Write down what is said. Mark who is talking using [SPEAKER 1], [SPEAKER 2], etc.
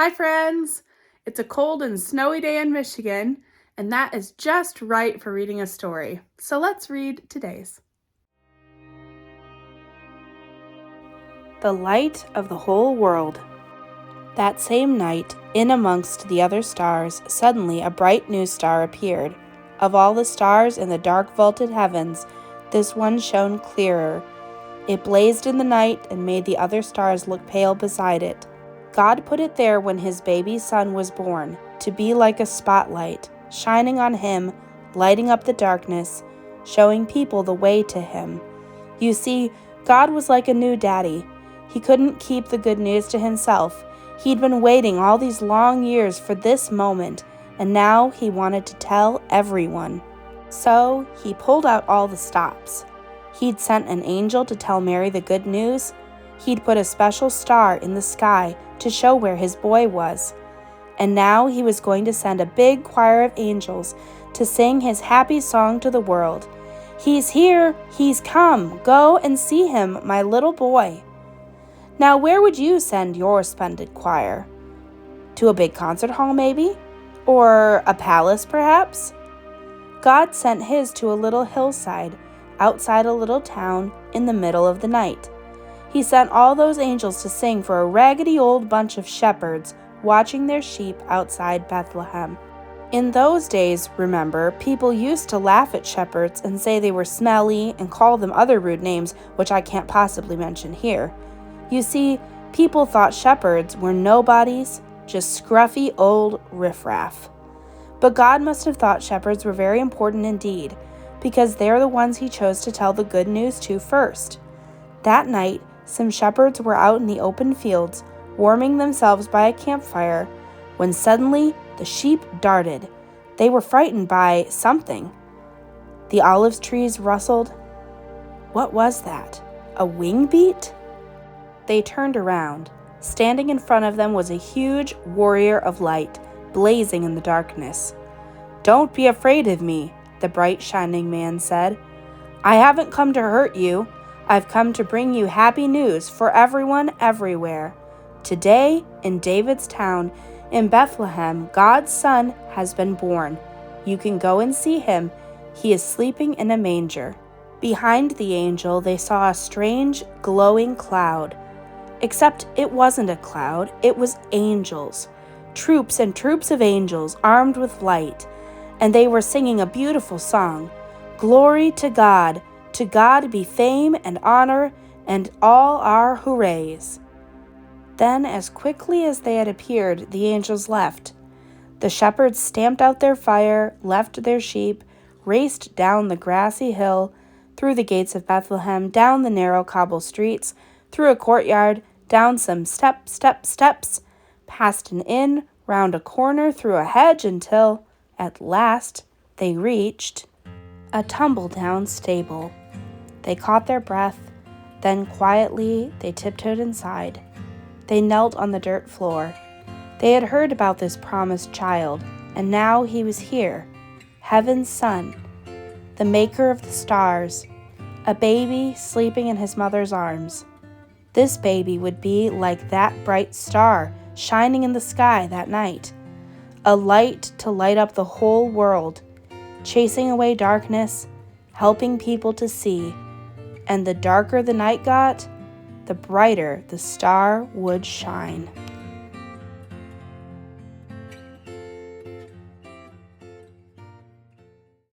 [SPEAKER 1] Hi friends! It's a cold and snowy day in Michigan, and that is just right for reading a story. So let's read today's. The Light of the Whole World. That same night, in amongst the other stars, suddenly a bright new star appeared. Of all the stars in the dark vaulted heavens, this one shone clearer. It blazed in the night and made the other stars look pale beside it. God put it there when his baby son was born, to be like a spotlight, shining on him, lighting up the darkness, showing people the way to him. You see, God was like a new daddy. He couldn't keep the good news to himself. He'd been waiting all these long years for this moment, and now he wanted to tell everyone. So he pulled out all the stops. He'd sent an angel to tell Mary the good news. He'd put a special star in the sky to show where his boy was. And now he was going to send a big choir of angels to sing his happy song to the world. He's here! He's come! Go and see him, my little boy. Now where would you send your splendid choir? To a big concert hall, maybe? Or a palace, perhaps? God sent his to a little hillside, outside a little town, in the middle of the night. He sent all those angels to sing for a raggedy old bunch of shepherds watching their sheep outside Bethlehem. In those days, remember, people used to laugh at shepherds and say they were smelly and call them other rude names, which I can't possibly mention here. You see, people thought shepherds were nobodies, just scruffy old riffraff. But God must have thought shepherds were very important indeed, because they're the ones he chose to tell the good news to first. That night, some shepherds were out in the open fields, warming themselves by a campfire, when suddenly the sheep darted. They were frightened by something. The olive trees rustled. What was that? A wing beat? They turned around. Standing in front of them was a huge warrior of light, blazing in the darkness. "Don't be afraid of me," the bright shining man said. "I haven't come to hurt you. I've come to bring you happy news for everyone everywhere. Today, in David's town, in Bethlehem, God's son has been born. You can go and see him. He is sleeping in a manger." Behind the angel, they saw a strange, glowing cloud. Except it wasn't a cloud, it was angels. Troops and troops of angels armed with light. And they were singing a beautiful song. "Glory to God be fame and honor and all our hoorays." Then, as quickly as they had appeared, the angels left. The shepherds stamped out their fire, left their sheep, raced down the grassy hill, through the gates of Bethlehem, down the narrow cobble streets, through a courtyard, down some steps, past an inn, round a corner, through a hedge, until, at last, they reached a tumble-down stable. They caught their breath, then quietly they tiptoed inside. They knelt on the dirt floor. They had heard about this promised child, and now he was here, heaven's son, the maker of the stars, a baby sleeping in his mother's arms. This baby would be like that bright star shining in the sky that night, a light to light up the whole world, chasing away darkness, helping people to see. And the darker the night got, the brighter the star would shine.